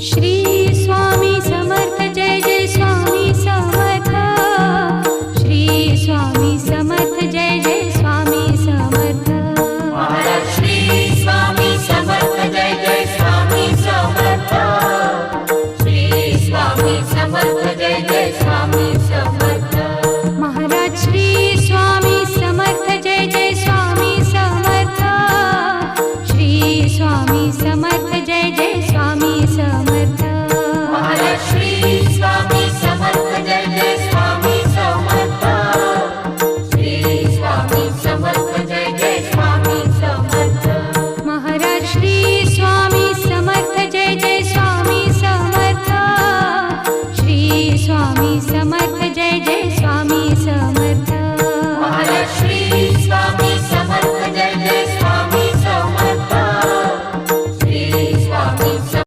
Shri Swami Samarth Jai Jai Swami Samarth. Shri Swami Samarth Jai Jai Swami Samarth. Maharaj Shri Swami Samarth Jai Jai Swami Samarth. Shri Swami Samarth Jai Jai Swami Samarth. Maharaj Shri Swami Samarth Jai Jai Swami Samarth. Shri Swami Samarth Jai Jai Swami Samarth.